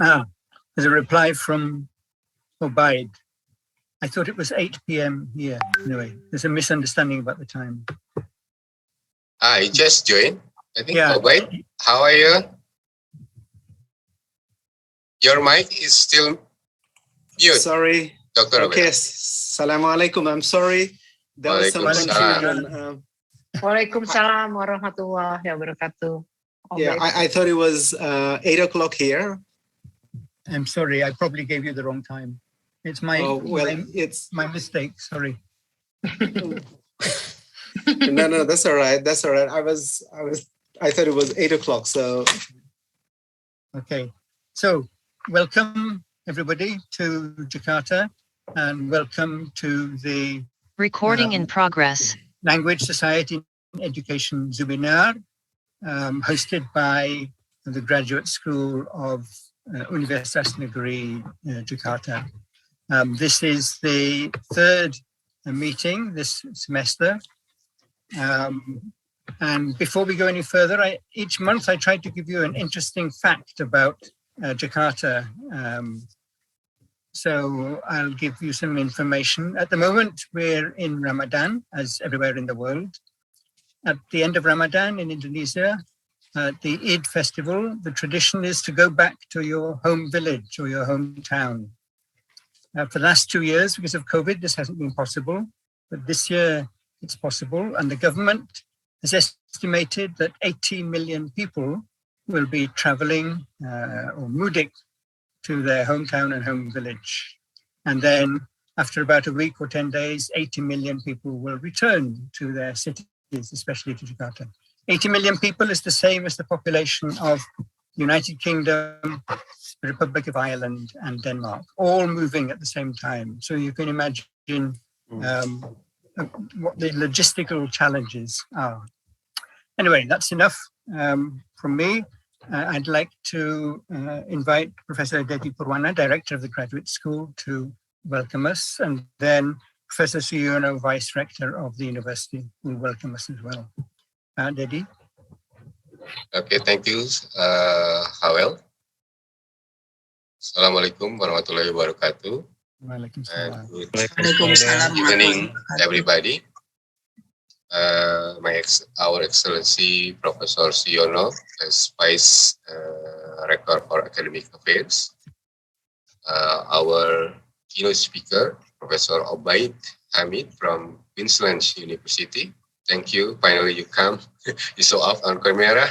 There's a reply from Obaid. I thought it was 8 p.m. here. Anyway, there's a misunderstanding about the time. You just joined. I think. Yeah. Obaid, how are you? Your mic is still mute. Sorry. Dr. Okay. Obaid. Assalamualaikum. I'm sorry. There was some confusion. Waalaikumsalam warahmatullahi wabarakatuh. Yeah, I thought it was 8 o'clock here. I'm sorry, I probably gave you the wrong time. It's my it's my mistake. Sorry. No, that's all right. That's all right. I thought it was 8 o'clock. So okay. So welcome everybody to Jakarta, and welcome to the recording in progress. Language Society and Education Zoominar, hosted by the Graduate School of Universitas Negeri Jakarta. This is the third meeting this semester. And before we go any further, each month I try to give you an interesting fact about Jakarta. So I'll give you some information. At the moment, we're in Ramadan, as everywhere in the world. At the end of Ramadan in Indonesia, at the Eid festival, the tradition is to go back to your home village or your hometown. For the last 2 years, because of COVID, this hasn't been possible, but this year it's possible. And the government has estimated that 80 million people will be traveling or mudik to their hometown and home village. And then after about a week or 10 days, 80 million people will return to their cities, especially to Jakarta. 80 million people is the same as the population of the United Kingdom, the Republic of Ireland, and Denmark, all moving at the same time. So you can imagine what the logistical challenges are. Anyway, that's enough from me. I'd like to invite Professor Dedi Purwana, Director of the Graduate School, to welcome us, and then Professor Suyono, Vice Rector of the University, will welcome us as well. Dedi? Okay, thank you, Hawel. Assalamualaikum warahmatullahi wabarakatuh. Waalaikumsalam. Good evening, everybody. Our Excellency Professor Suyono, as Vice Rector for Academic Affairs. Our keynote speaker, Professor Obaid Hamid from Queensland University. Thank you. Finally, you come. You show up on camera.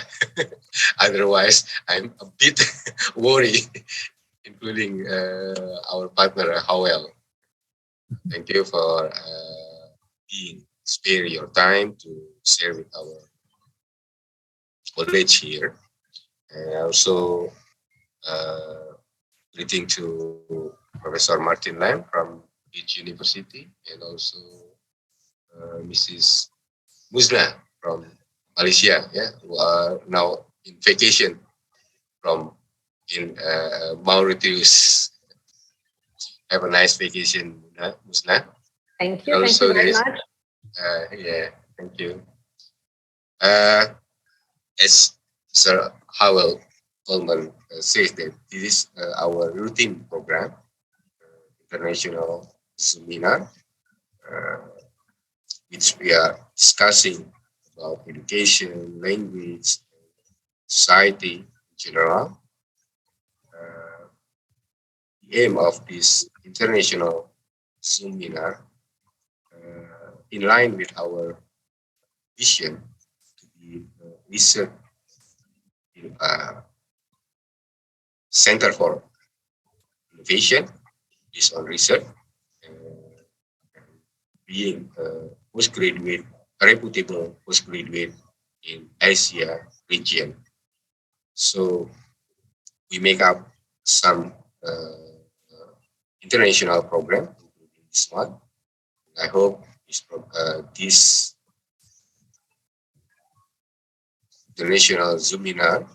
Otherwise, I'm a bit worried, including our partner, Howell. Thank you for spare your time to share with our college here. And also, greeting to Professor Martin Lam from Leeds University, and also Mrs. Musna from Malaysia, who are now in vacation from Mauritius. Have a nice vacation, Musna. Thank you. Thank you very much. Thank you. As Sir Howell Coleman says, that this is our routine program, International Zoominar, which we are discussing about education, language, society in general. The aim of this international Zoominar, in line with our vision to be research center for innovation, based on research, being postgraduate, reputable postgraduate in Asia region. So we make up some international program, including this one. I hope this international Zoominar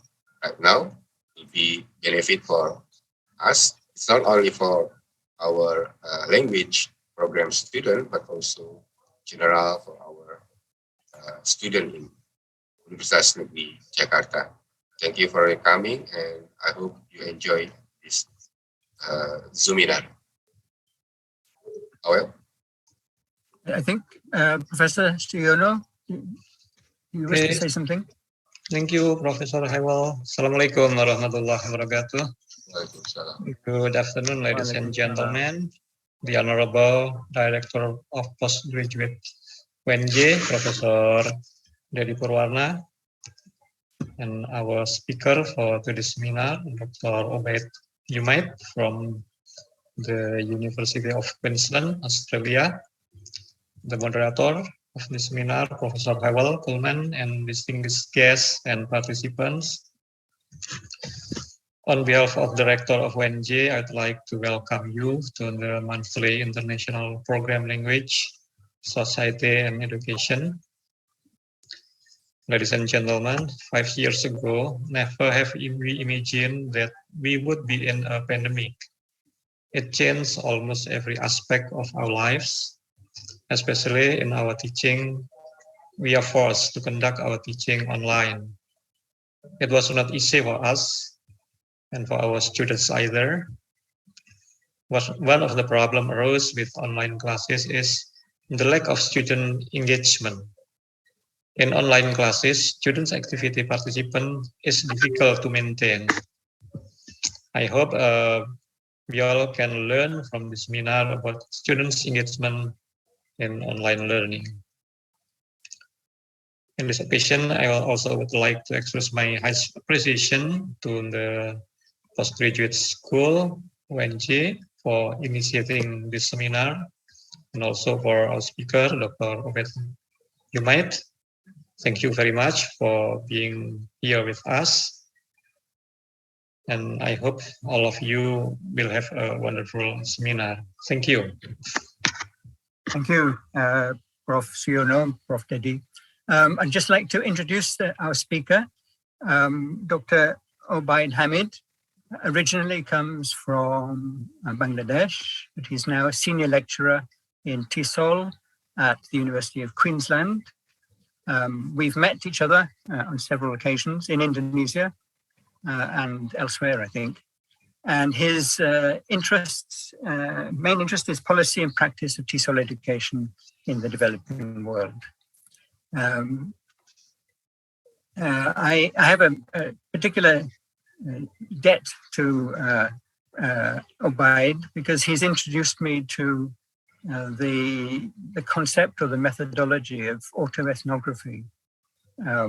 right now will be benefit for us. It's not only for our language program student, but also general for our student in Universitas Negeri Jakarta. Thank you for coming, and I hope you enjoy this Zoominar. Well, I think Professor Stiono, you wish to say something? Thank you, Professor Hewell. Assalamualaikum warahmatullahi wabarakatuh. Good afternoon, ladies and gentlemen. The Honorable Director of Postgraduate UNJ, Professor Dedi Purwarna, and our speaker for today's seminar, Dr. Obaid Jumaid from the University of Queensland, Australia. The moderator of the seminar, Professor Hewell Coleman, and distinguished guests and participants. On behalf of the Director of UNJ, I'd like to welcome you to the monthly International Program Language, Society and Education. Ladies and gentlemen, 5 years ago, never have we imagined that we would be in a pandemic. It changed almost every aspect of our lives, especially in our teaching. We are forced to conduct our teaching online. It was not easy for us and for our students either. One of the problems arose with online classes is the lack of student engagement. In online classes, students' activity participation is difficult to maintain. I hope we all can learn from this seminar about students' engagement in online learning. In this occasion, I also would like to express my highest appreciation to the Postgraduate School, UNJ, for initiating this seminar, and also for our speaker, Dr. Obaid Jumaid. Thank you very much for being here with us. And I hope all of you will have a wonderful seminar. Thank you. Thank you, Prof. Siono, Prof. Dedi. I'd just like to introduce our speaker, Dr. Obaid Hamid. Originally comes from Bangladesh, but he's now a senior lecturer in TESOL at the University of Queensland. We've met each other on several occasions in Indonesia and elsewhere, I think. And his main interest is policy and practice of TESOL education in the developing world. I have a particular debt to Obaid because he's introduced me to the concept or the methodology of autoethnography. I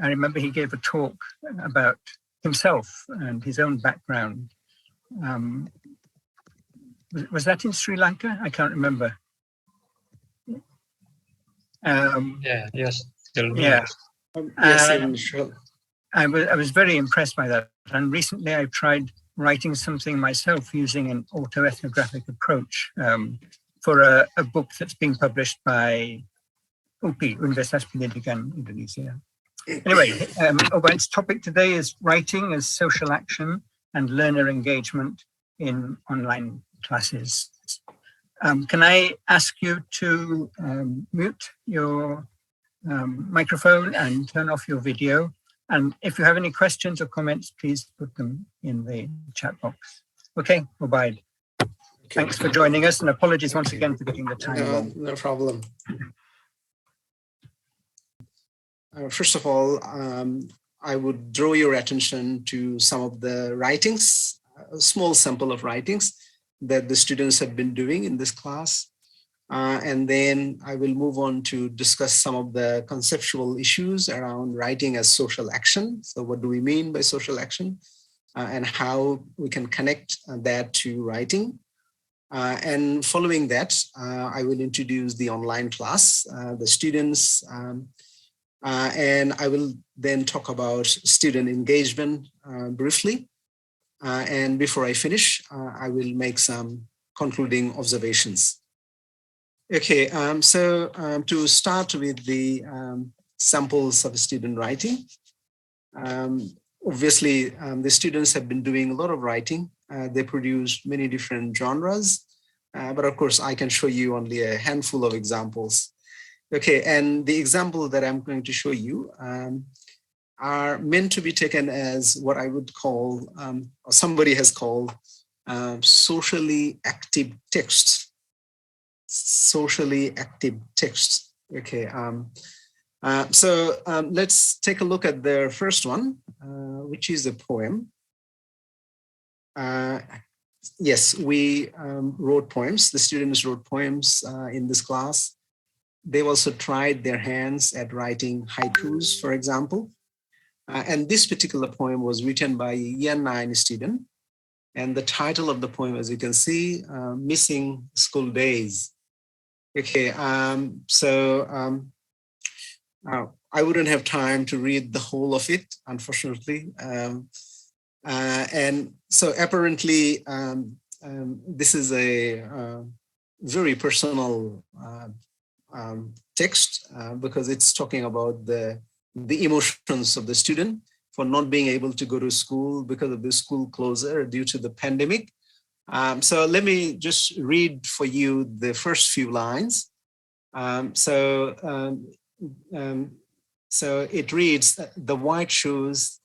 remember he gave a talk about himself and his own background. Was that in Sri Lanka? I can't remember. Yes. Yeah. Yes, sure. I was very impressed by that. And recently I've tried writing something myself using an autoethnographic approach for a book that's being published by UPI, Universitas Pendidikan Indonesia. Anyway, Obaid's topic today is writing as social action and learner engagement in online classes. Can I ask you to mute your microphone and turn off your video? And if you have any questions or comments, please put them in the chat box. Okay, Obaid. Okay. Thanks for joining us, and apologies once again for getting the time wrong. No problem. First of all, I would draw your attention to some of the writings, a small sample of writings that the students have been doing in this class. And then I will move on to discuss some of the conceptual issues around writing as social action. So what do we mean by social action and how we can connect that to writing? And following that, I will introduce the online class, the students, and I will then talk about student engagement briefly. And before I finish, I will make some concluding observations. Okay, so to start with the samples of student writing, obviously the students have been doing a lot of writing. They produce many different genres, but of course I can show you only a handful of examples. Okay, and the example that I'm going to show you are meant to be taken as what I would call, or somebody has called, socially active texts. Socially active texts. Okay. So let's take a look at the first one, which is a poem. Yes, we wrote poems. The students wrote poems in this class. They've also tried their hands at writing haikus, for example. And this particular poem was written by a Year 9 student. And the title of the poem, as you can see, Missing School Days. Okay, I wouldn't have time to read the whole of it, unfortunately. And so apparently, this is a very personal text because it's talking about the emotions of the student for not being able to go to school because of the school closure due to the pandemic. So let me just read for you the first few lines. So it reads, the white shoes,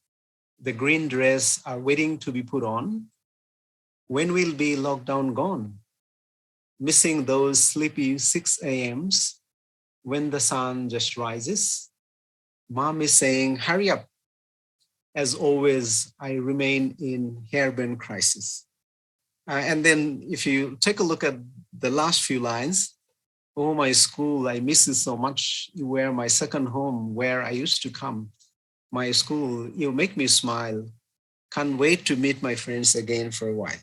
the green dress are waiting to be put on. When will be lockdown gone? Missing those sleepy 6 a.m.s when the sun just rises. Mom is saying, hurry up. As always, I remain in hairburn crisis. And then if you take a look at the last few lines, oh, my school, I miss you so much. You were my second home where I used to come. My school, you make me smile. Can't wait to meet my friends again for a while.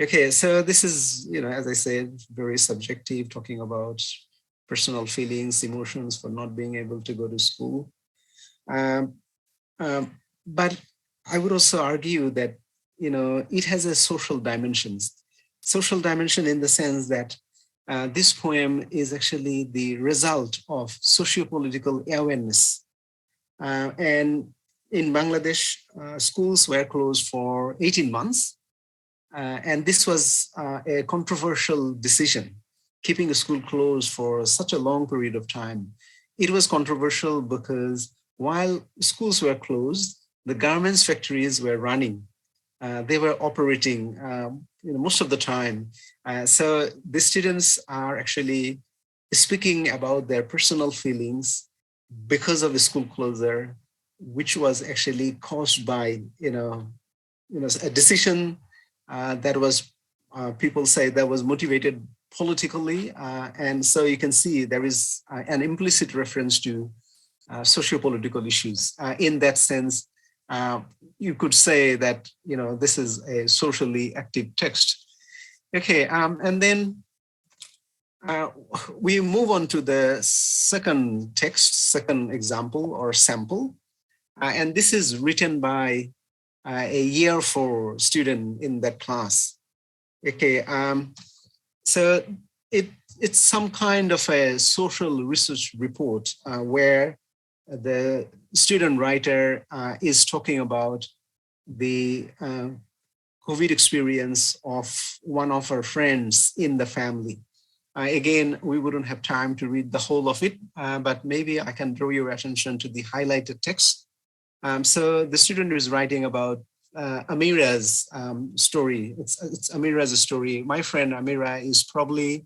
Okay, so this is, as I said, very subjective, talking about personal feelings, emotions for not being able to go to school. But I would also argue that, it has a social dimension. Social dimension in the sense that this poem is actually the result of socio-political awareness. And in Bangladesh, schools were closed for 18 months. And this was a controversial decision, keeping a school closed for such a long period of time. It was controversial because while schools were closed, the garments factories were running. They were operating most of the time. So the students are actually speaking about their personal feelings because of the school closure, which was actually caused by a decision that was, people say that was motivated politically. And so you can see there is an implicit reference to socio-political issues. In that sense, you could say that, this is a socially active text. Okay, and then we move on to the second text, second example or sample. And this is written by a year 4 student in that class. Okay, so it's some kind of a social research report where the student writer is talking about the COVID experience of one of her friends in the family. Again, we wouldn't have time to read the whole of it, but maybe I can draw your attention to the highlighted text. So the student is writing about Amira's story. It's Amira's story. My friend Amira is probably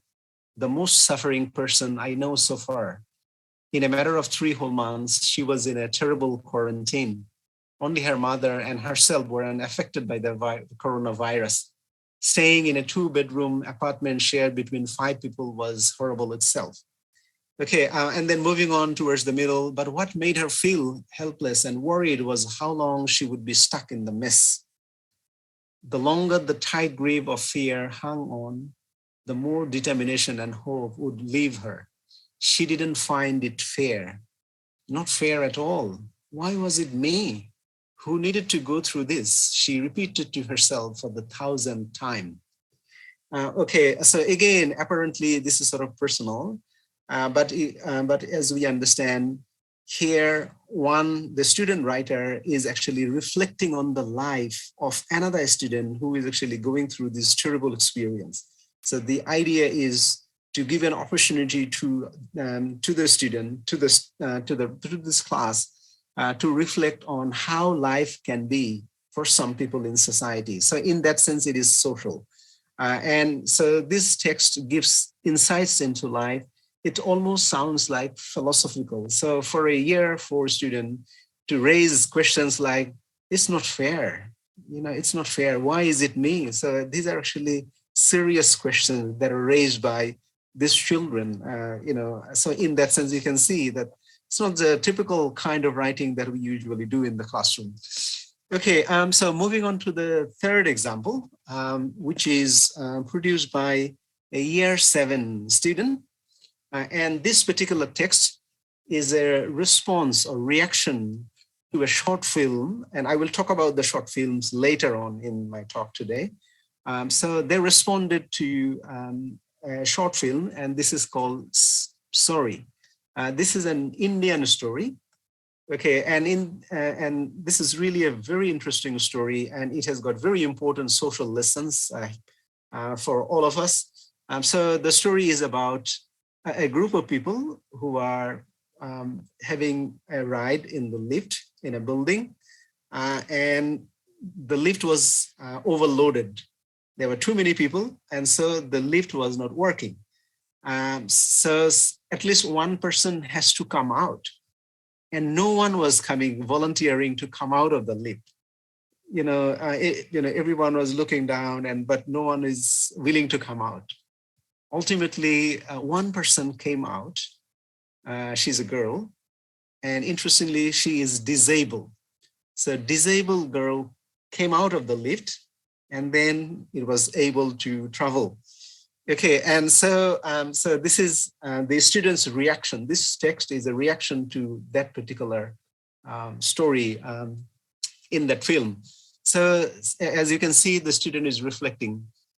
the most suffering person I know so far. In a matter of 3 whole months, she was in a terrible quarantine. Only her mother and herself were unaffected by the coronavirus. Staying in a 2-bedroom apartment shared between 5 people was horrible itself. Okay, and then moving on towards the middle, but what made her feel helpless and worried was how long she would be stuck in the mess. The longer the tight grip of fear hung on, the more determination and hope would leave her. She didn't find it fair, not fair at all. Why was it me who needed to go through this? She repeated to herself for the 1,000th time. Okay, so again, apparently this is sort of personal, but as we understand here, the student writer is actually reflecting on the life of another student who is actually going through this terrible experience. So the idea is to give an opportunity to the student, to this class, to reflect on how life can be for some people in society. So in that sense, it is social. And so this text gives insights into life. It almost sounds like philosophical. So for a year 4 student to raise questions like, it's not fair. It's not fair. Why is it me? So these are actually serious questions that are raised by these children. So in that sense, you can see that it's not the typical kind of writing that we usually do in the classroom. Okay, so moving on to the third example, which is produced by a year 7 student. And this particular text is a response or reaction to a short film. And I will talk about the short films later on in my talk today. So they responded to a short film, and this is called Sorry. This is an Indian story. Okay, and this is really a very interesting story, and it has got very important social lessons for all of us. So the story is about a group of people who are having a ride in the lift in a building, and the lift was overloaded. There were too many people, and so the lift was not working. So at least one person has to come out. And no one was volunteering to come out of the lift. Everyone was looking down, but no one is willing to come out. Ultimately, one person came out. She's a girl, and interestingly, she is disabled. So disabled girl came out of the lift, and then it was able to travel. Okay, and so this is the student's reaction. This text is a reaction to that particular story in that film. So as you can see, the student is reflecting,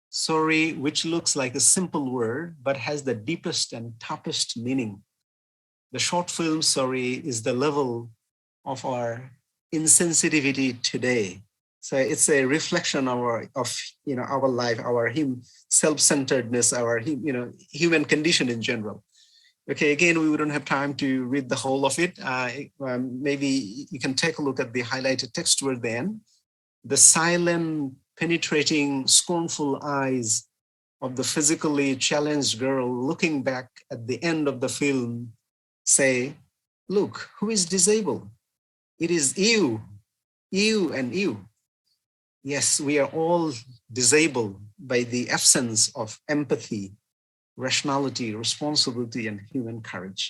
sorry, which looks like a simple word, but has the deepest and toughest meaning. The short film, sorry, is the level of our insensitivity today. So it's a reflection of our life, our self-centeredness, our human condition in general. Okay, again, we wouldn't have time to read the whole of it. Maybe you can take a look at the highlighted text toward the end. The silent, penetrating, scornful eyes of the physically challenged girl looking back at the end of the film say, look, who is disabled? It is you and you. Yes, we are all disabled by the absence of empathy, rationality, responsibility, and human courage.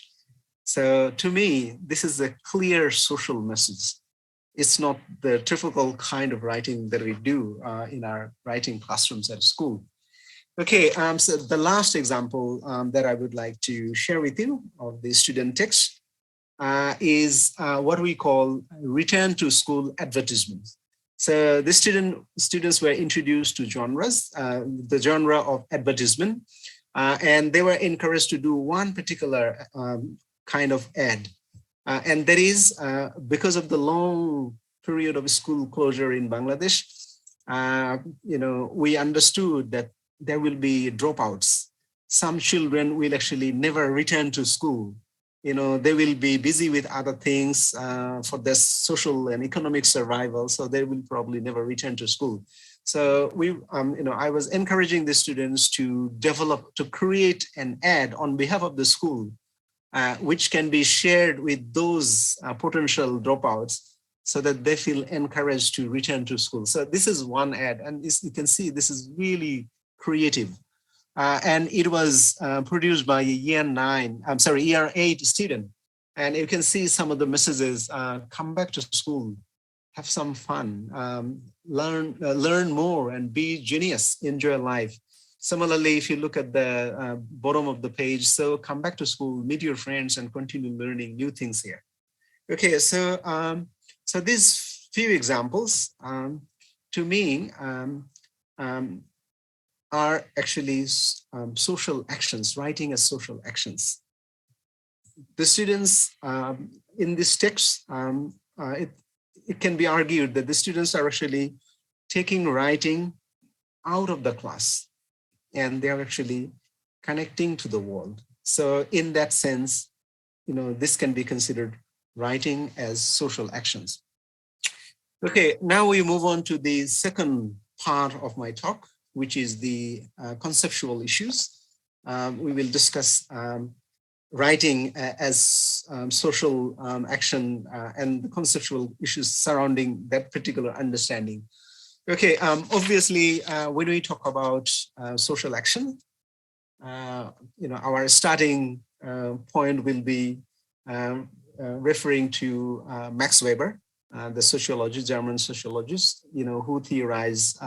So to me, this is a clear social message. It's not the typical kind of writing that we do in our writing classrooms at school. Okay, so the last example that I would like to share with you of the student text is what we call return to school advertisements. So the students were introduced to genres, the genre of advertisement, and they were encouraged to do one particular kind of ad. And that is because of the long period of school closure in Bangladesh, we understood that there will be dropouts. Some children will actually never return to school. They will be busy with other things for their social and economic survival. So they will probably never return to school. So I was encouraging the students to create an ad on behalf of the school, which can be shared with those potential dropouts so that they feel encouraged to return to school. So this is one ad, and you can see this is really creative. And it was produced by a year 8 student. And you can see some of the messages, come back to school, have some fun, learn more and be genius, enjoy life. Similarly, if you look at the bottom of the page, so come back to school, meet your friends and continue learning new things here. Okay, so these few examples to me are actually social actions, writing as social actions. The students in this text, it can be argued that the students are actually taking writing out of the class and they're actually connecting to the world. So in that sense, this can be considered writing as social actions. Okay, now we move on to the second part of my talk, which is the conceptual issues. We will discuss writing as social action and the conceptual issues surrounding that particular understanding. Okay, obviously, when we talk about social action, our starting point will be referring to Max Weber, the sociologist, German sociologist, who theorized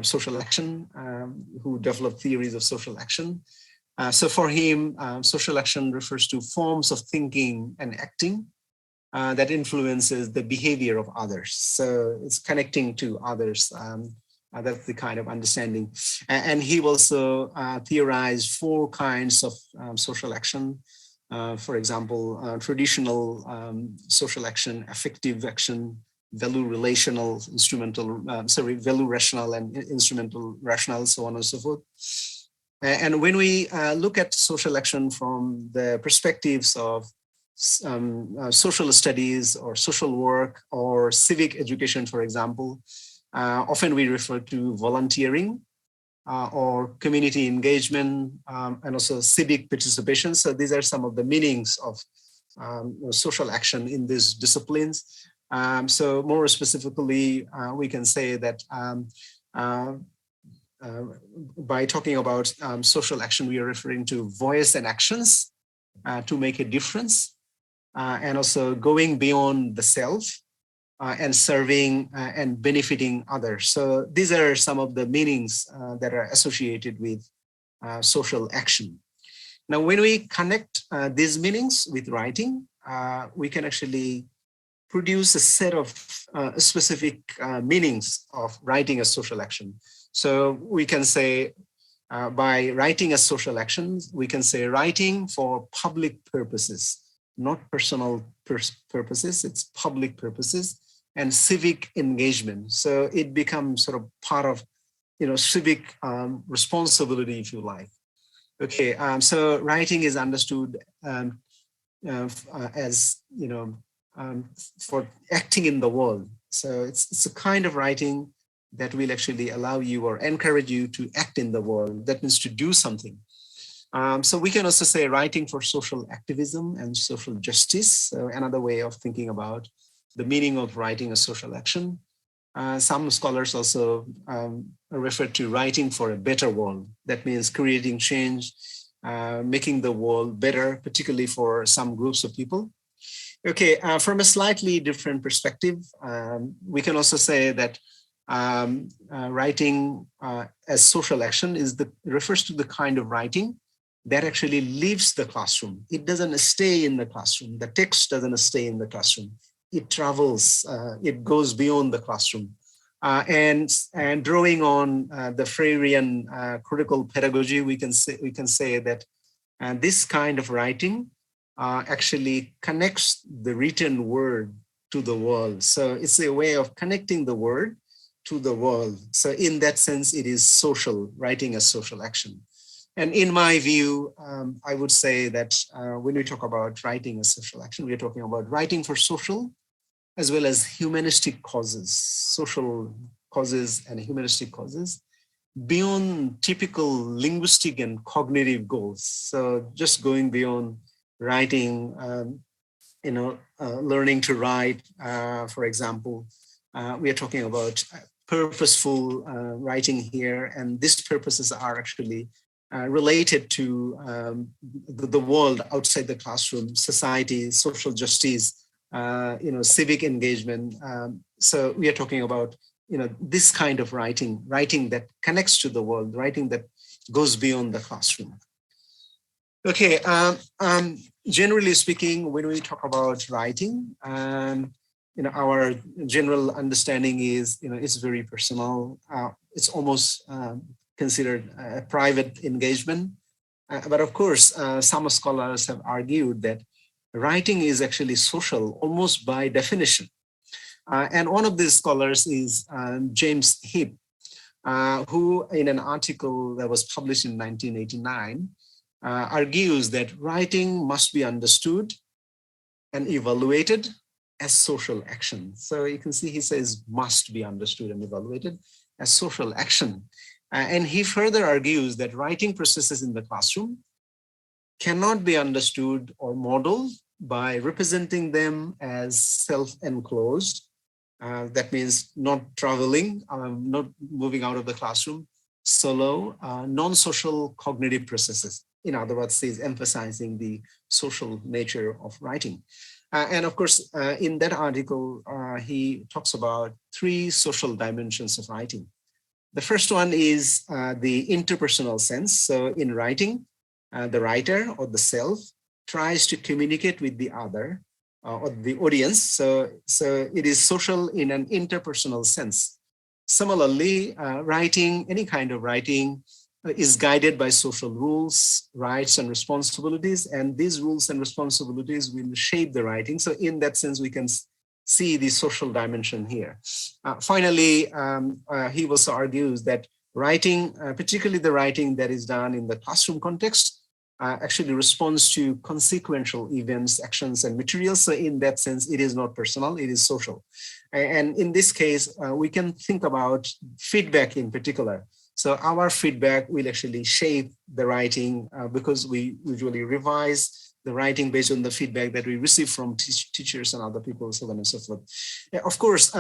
social action, who developed theories of social action. So for him, social action refers to forms of thinking and acting that influences the behavior of others. So it's connecting to others. That's the kind of understanding. And he also theorized 4 kinds of social action. For example, traditional social action, affective action, value relational, value rational and instrumental rational, so on and so forth. And when we look at social action from the perspectives of social studies or social work or civic education, for example, often we refer to volunteering or community engagement and also civic participation. So these are some of the meanings of social action in these disciplines. So more specifically, we can say that by talking about social action, we are referring to voice and actions to make a difference, and also going beyond the self and serving and benefiting others. So these are some of the meanings that are associated with social action. Now, when we connect these meanings with writing, we can actually produce a set of specific meanings of writing a social action. So we can say by writing as social actions, we can say writing for public purposes, not personal purposes, it's public purposes and civic engagement. So it becomes sort of part of, civic responsibility, if you like. Okay, so writing is understood as, for acting in the world. So it's a kind of writing that will actually allow you or encourage you to act in the world. That means to do something. So we can also say writing for social activism and social justice. So another way of thinking about the meaning of writing a social action. Some scholars also refer to writing for a better world. That means creating change, making the world better, particularly for some groups of people. Okay, from a slightly different perspective, we can also say that writing as social action refers to the kind of writing that actually leaves the classroom. It doesn't stay in the classroom. The text doesn't stay in the classroom. It travels, it goes beyond the classroom. And drawing on the Freirean critical pedagogy, we can say that this kind of writing actually connects the written word to the world. So it's a way of connecting the word to the world. So in that sense, it is social, writing as social action. And in my view, I would say that when we talk about writing as social action, we're talking about writing for social as well as humanistic causes, social causes and humanistic causes, beyond typical linguistic and cognitive goals. So just going beyond writing, learning to write, for example, we are talking about purposeful writing here, and these purposes are actually related to the world outside the classroom, society, social justice, civic engagement. So we are talking about, this kind of writing that connects to the world, writing that goes beyond the classroom. Okay, generally speaking, when we talk about writing, our general understanding is, it's very personal. It's almost considered a private engagement. But of course, some scholars have argued that writing is actually social, almost by definition. And one of these scholars is James Heap, who in an article that was published in 1989, argues that writing must be understood and evaluated as social action. So you can see he says must be understood and evaluated as social action. And he further argues that writing processes in the classroom cannot be understood or modeled by representing them as self-enclosed. That means not traveling, not moving out of the classroom, solo, non-social cognitive processes. In other words, he's emphasizing the social nature of writing. And of course, in that article, he talks about 3 social dimensions of writing. The first one is the interpersonal sense. So in writing, the writer or the self tries to communicate with the other or the audience. So it is social in an interpersonal sense. Similarly, writing, any kind of writing, is guided by social rules, rights, and responsibilities. And these rules and responsibilities will shape the writing. So in that sense, we can see the social dimension here. Finally, he also argues that writing, particularly the writing that is done in the classroom context, actually responds to consequential events, actions, and materials. So in that sense, it is not personal, it is social. And in this case, we can think about feedback in particular. So our feedback will actually shape the writing because we usually revise the writing based on the feedback that we receive from teachers and other people, so on and so forth. Of course,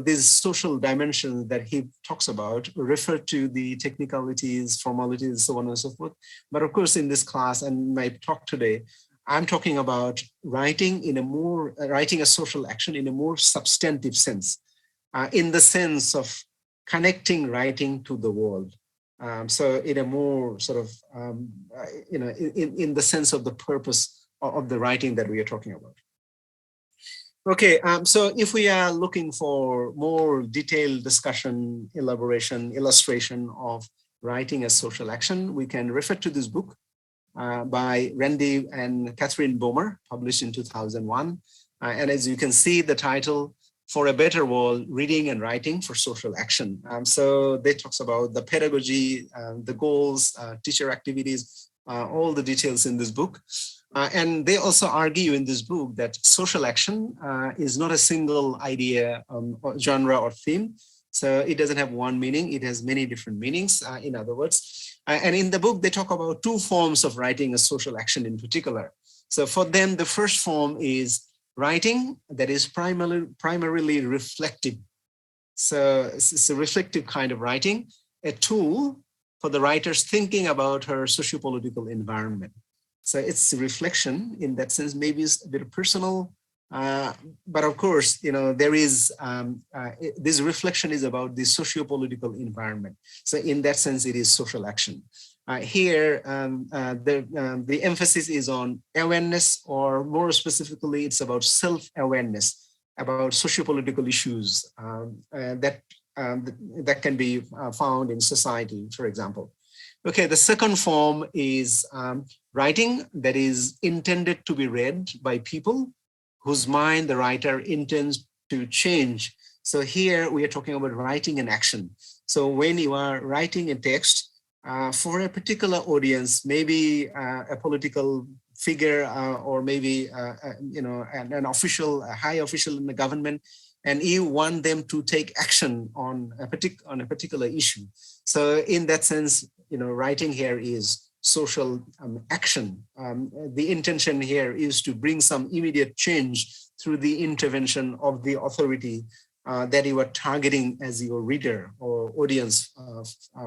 these social dimensions that he talks about refer to the technicalities, formalities, so on and so forth. But of course, in this class and my talk today, I'm talking about writing writing a social action in a more substantive sense, in the sense of connecting writing to the world. So in a more sort of, in the sense of the purpose of the writing that we are talking about. Okay, so if we are looking for more detailed discussion, elaboration, illustration of writing as social action, we can refer to this book by Randy and Catherine Bomer, published in 2001. And as you can see, the title, For a Better World, Reading and Writing for Social Action. So they talks about the pedagogy, the goals, teacher activities, all the details in this book. And they also argue in this book that social action is not a single idea, or genre or theme. So it doesn't have one meaning, it has many different meanings, in other words. And in the book, they talk about 2 forms of writing a social action in particular. So for them, the first form is writing that is primarily reflective. So it's a reflective kind of writing, a tool for the writer's thinking about her sociopolitical environment. So it's reflection in that sense, maybe it's a bit personal, but of course, there is, this reflection is about the sociopolitical environment. So in that sense, it is social action. Here, the emphasis is on awareness, or more specifically, it's about self-awareness about sociopolitical issues that can be found in society, for example. Okay, the second form is writing that is intended to be read by people whose mind the writer intends to change. So here we are talking about writing in action. So when you are writing a text for a particular audience, maybe a political figure or maybe an official, a high official in the government, and you want them to take action on a particular issue. So in that sense, writing here is social action. The intention here is to bring some immediate change through the intervention of the authority that you are targeting as your reader or audience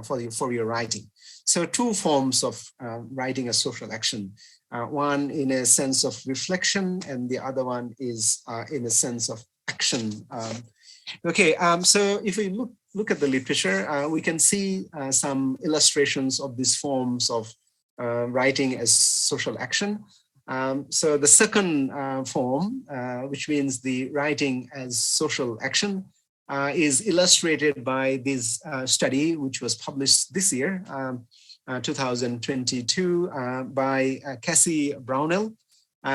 for your writing. So 2 forms of writing a social action. One in a sense of reflection, and the other one is in a sense of action. So if we look at the literature, we can see some illustrations of these forms of writing as social action. So the second form, which means the writing as social action, is illustrated by this study, which was published this year, 2022, by Cassie Brownell.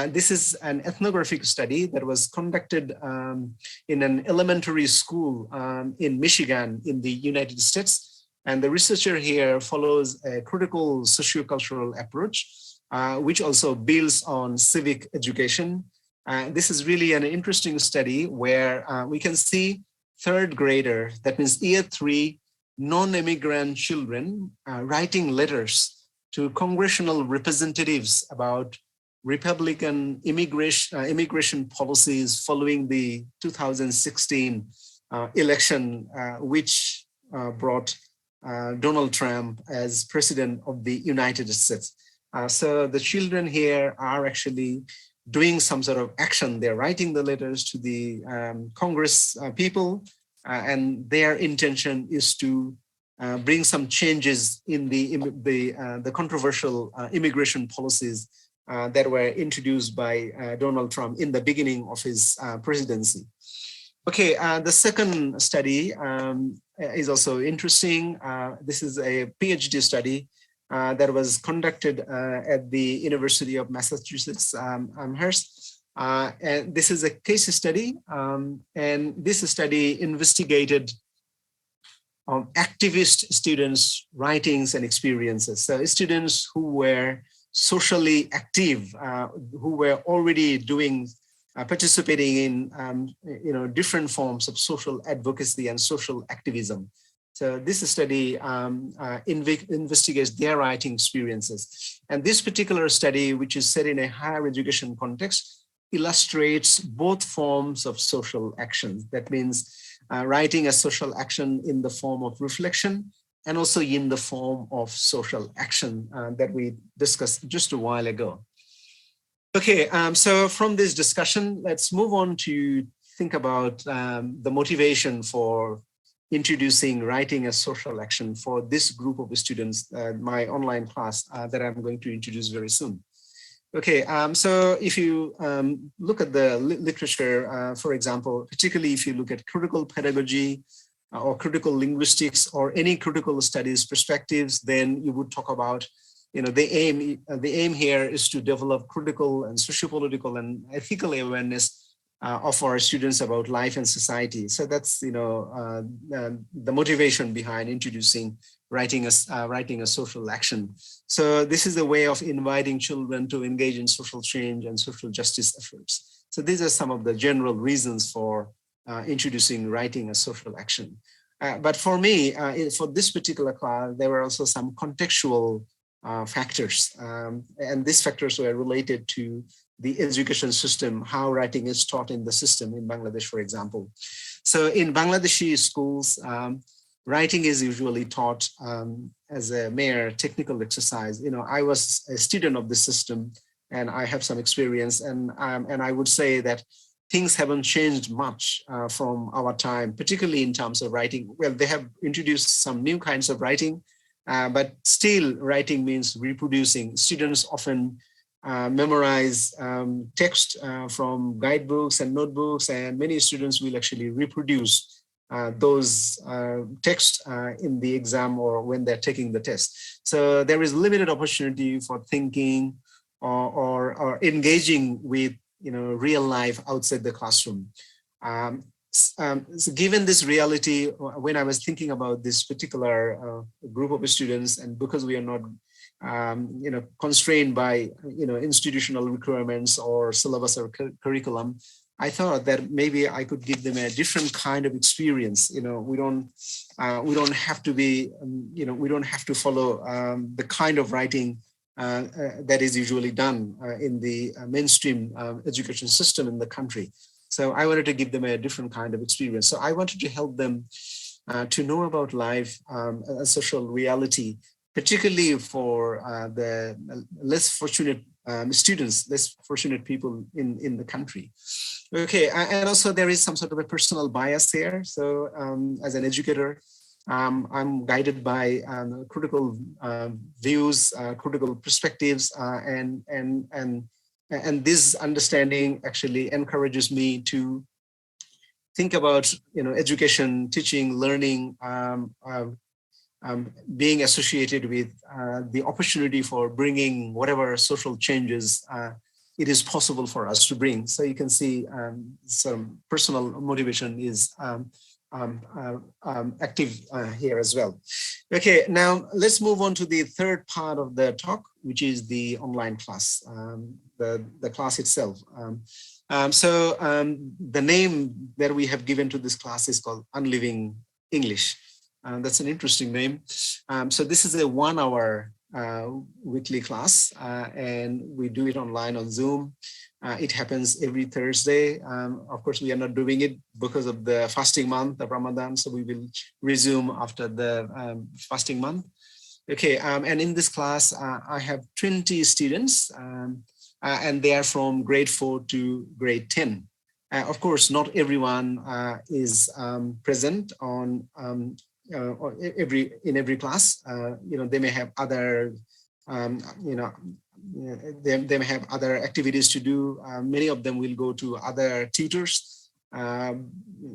This is an ethnographic study that was conducted in an elementary school in Michigan in the United States. And the researcher here follows a critical sociocultural approach, which also builds on civic education This is really an interesting study where we can see third grader, that means year 3, non-immigrant children writing letters to congressional representatives about Republican immigration policies following the 2016 election, which brought Donald Trump as president of the United States. So the children here are actually doing some sort of action. They're writing the letters to the Congress people, and their intention is to bring some changes in the controversial immigration policies that were introduced by Donald Trump in the beginning of his presidency. Okay, the second study is also interesting. This is a PhD study that was conducted at the University of Massachusetts Amherst. And this is a case study, and this study investigated activist students' writings and experiences. So students who were socially active, who were already doing, participating in different forms of social advocacy and social activism. So this study investigates their writing experiences. And this particular study, which is set in a higher education context, illustrates both forms of social action. That means writing a social action in the form of reflection and also in the form of social action that we discussed just a while ago. Okay, so from this discussion, let's move on to think about the motivation for introducing writing as social action for this group of students, my online class that I'm going to introduce very soon. Okay, so if you look at the literature, for example, particularly if you look at critical pedagogy or critical linguistics or any critical studies perspectives, then you would talk about, the aim here is to develop critical and sociopolitical and ethical awareness of our students about life and society. So that's the motivation behind introducing writing a social action. So this is a way of inviting children to engage in social change and social justice efforts. So these are some of the general reasons for introducing writing as social action. But for me, for this particular class, there were also some contextual factors, and these factors were related to the education system, how writing is taught in the system in Bangladesh, for example. So in Bangladeshi schools, writing is usually taught as a mere technical exercise. I was a student of the system and I have some experience, and I would say that things haven't changed much from our time, particularly in terms of writing. Well, they have introduced some new kinds of writing, but still writing means reproducing. Students often memorize text from guidebooks and notebooks, and many students will actually reproduce those texts in the exam or when they're taking the test. So there is limited opportunity for thinking or engaging with real life outside the classroom. So given this reality, when I was thinking about this particular group of students, and because we are not constrained by institutional requirements or syllabus or curriculum, I thought that maybe I could give them a different kind of experience. We don't have to be, we don't have to follow the kind of writing that is usually done in the mainstream education system in the country. So I wanted to give them a different kind of experience. So I wanted to help them to know about life, a social reality, particularly for the less fortunate students, less fortunate people in the country. Okay, and also there is some sort of a personal bias here. So as an educator, I'm guided by critical views, critical perspectives, and this understanding actually encourages me to think about education, teaching, learning, being associated with the opportunity for bringing whatever social changes it is possible for us to bring. So you can see some personal motivation is active here as well. Okay, now let's move on to the third part of the talk, which is the online class, the class itself. The name that we have given to this class is called Unliving English. That's an interesting name. So this is a 1 hour weekly class, and we do it online on Zoom. It happens every Thursday. Of course, we are not doing it because of the fasting month of Ramadan, so we will resume after the fasting month. Okay, and in this class, I have 20 students, and they are from grade 4 to grade 10. Of course, not everyone is present on in every class. They may have other, they may have other activities to do. Many of them will go to other tutors,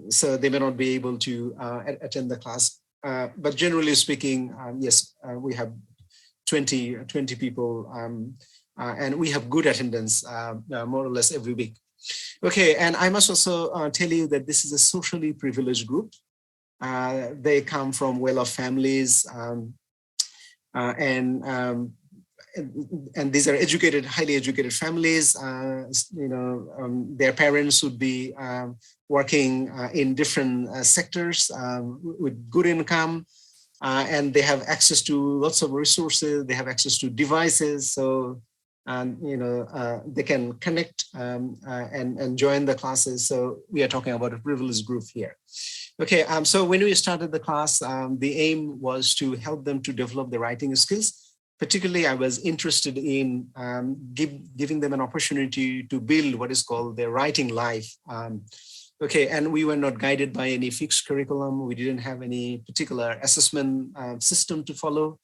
so they may not be able to attend the class. But generally speaking, yes, we have 20 people, and we have good attendance more or less every week. Okay, and I must also tell you that this is a socially privileged group. They come from well-off families, and these are educated, highly educated families. Their parents would be working in different sectors with good income, and they have access to lots of resources. They have access to devices, so they can connect and join the classes. So we are talking about a privileged group here. Okay, so when we started the class, the aim was to help them to develop their writing skills. Particularly, I was interested in giving them an opportunity to build what is called their writing life. Okay, and we were not guided by any fixed curriculum. We didn't have any particular assessment system to follow.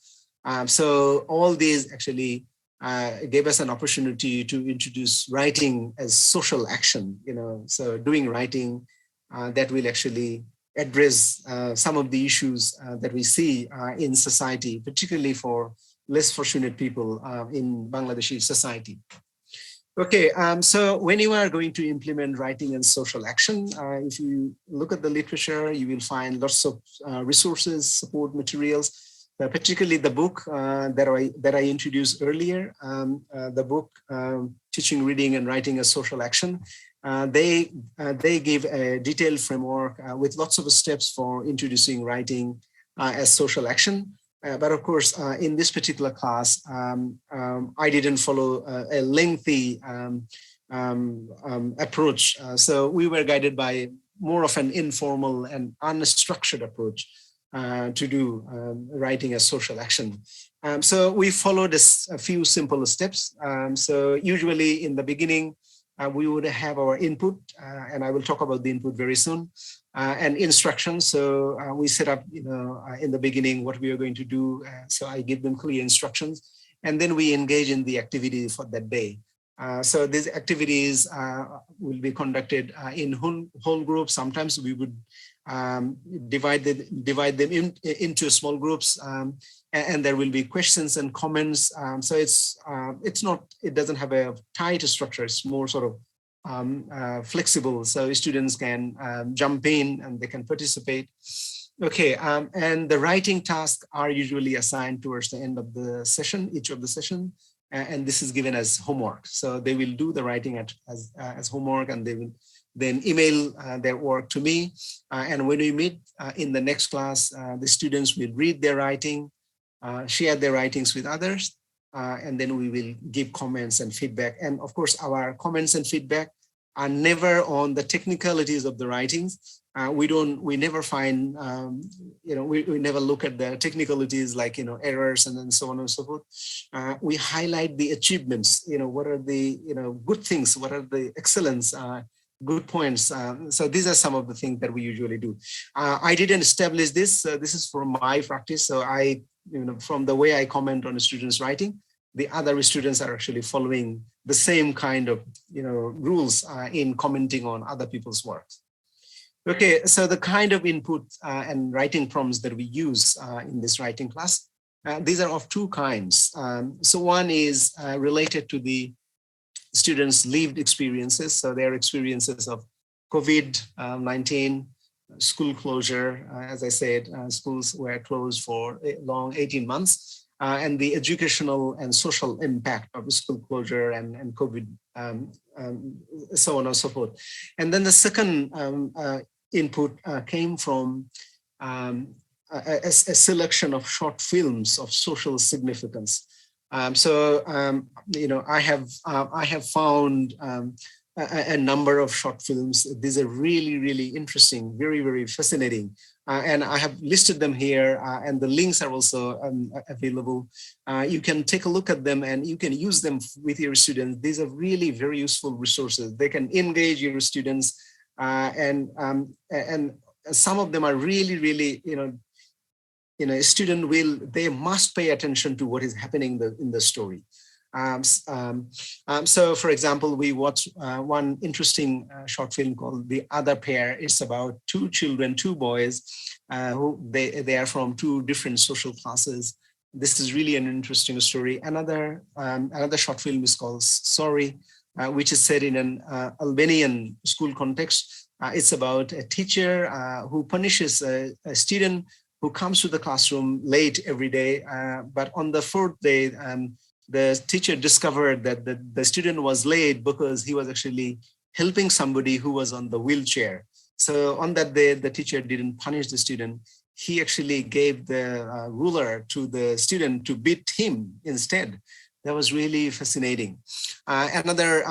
So all these actually gave us an opportunity to introduce writing as social action. So doing writing that will actually address some of the issues that we see in society, particularly for less fortunate people in Bangladeshi society. Okay, so when you are going to implement writing and social action, if you look at the literature, you will find lots of resources, support materials, particularly the book that I introduced earlier, the book Teaching Reading and Writing as Social Action. They give a detailed framework with lots of steps for introducing writing as social action. But of course, in this particular class, I didn't follow a lengthy approach. So we were guided by more of an informal and unstructured approach to do writing as social action. So we followed a few simple steps. So usually in the beginning, we would have our input, and I will talk about the input very soon, and instructions. So we set up, in the beginning what we are going to do. So I give them clear instructions, and then we engage in the activity for that day. So these activities will be conducted in whole groups. Sometimes we would divide them into small groups, and there will be questions and comments. So it doesn't have a tight structure. It's more sort of flexible, so students can jump in and they can participate. Okay, and the writing tasks are usually assigned towards the end of the session, each of the session, and this is given as homework. So they will do the writing as homework, and they will then email their work to me. And when we meet in the next class, the students will read their writing, share their writings with others, and then we will give comments and feedback. And of course, our comments and feedback are never on the technicalities of the writings. We never find, we never look at the technicalities like, errors and then so on and so forth. We highlight the achievements, what are the, good things, what are the excellence, good points. So these are some of the things that we usually do. I didn't establish this. This is from my practice. So from the way I comment on a student's writing, the other students are actually following the same kind of, rules in commenting on other people's works. Okay, so the kind of input and writing prompts that we use in this writing class, these are of two kinds. So one is related to the students' lived experiences. So their experiences of COVID-19, school closure. As I said, schools were closed for a long 18 months. and the educational and social impact of school closure and COVID, so on and so forth. And then the second input came from a selection of short films of social significance. You know, I have found a number of short films. These are really, really interesting, very, very fascinating. And I have listed them here, and the links are also available. You can take a look at them and you can use them with your students. These are really very useful resources. They can engage your students, and some of them are really, really, a student they must pay attention to what is happening in the story. So, for example, we watched one interesting short film called The Other Pair. It's about two children, two boys, who they are from two different social classes. This is really an interesting story. Another short film is called Sorry, which is set in an Albanian school context. It's about a teacher who punishes a student who comes to the classroom late every day, but on the fourth day, the teacher discovered that the student was late because he was actually helping somebody who was on the wheelchair. So on that day, the teacher didn't punish the student. He actually gave the ruler to the student to beat him instead. That was really fascinating. Another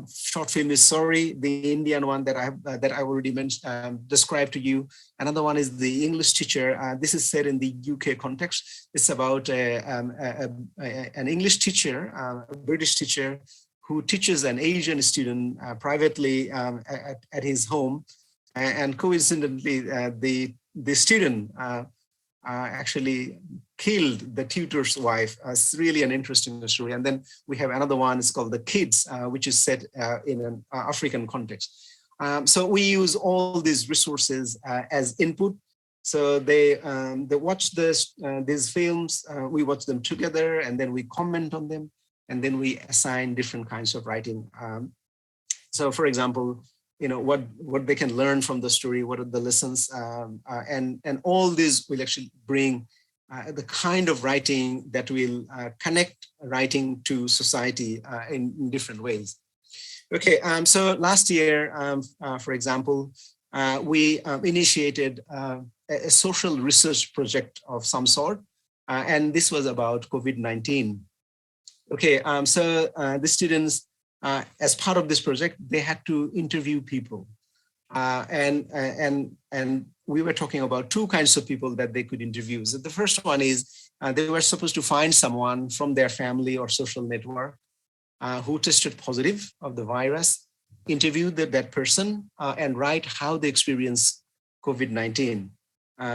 short film is Sorry, the Indian one that I already mentioned, described to you. Another one is The English Teacher. This is set in the UK context. It's about an English teacher, a British teacher, who teaches an Asian student privately at his home. And coincidentally, the student actually killed the tutor's wife. It's really an interesting story. And then we have another one, it's called The Kids, which is set in an African context. So we use all these resources as input. So they watch these films, we watch them together, and then we comment on them, and then we assign different kinds of writing. So for example, what they can learn from the story, what are the lessons, and all this will actually bring the kind of writing that will connect writing to society in different ways. Okay, so last year, for example, we initiated a social research project of some sort, and this was about COVID-19. Okay, so the students, as part of this project, they had to interview people, and we were talking about two kinds of people that they could interview. So the first one is they were supposed to find someone from their family or social network who tested positive of the virus, interview that person, and write how they experienced COVID-19.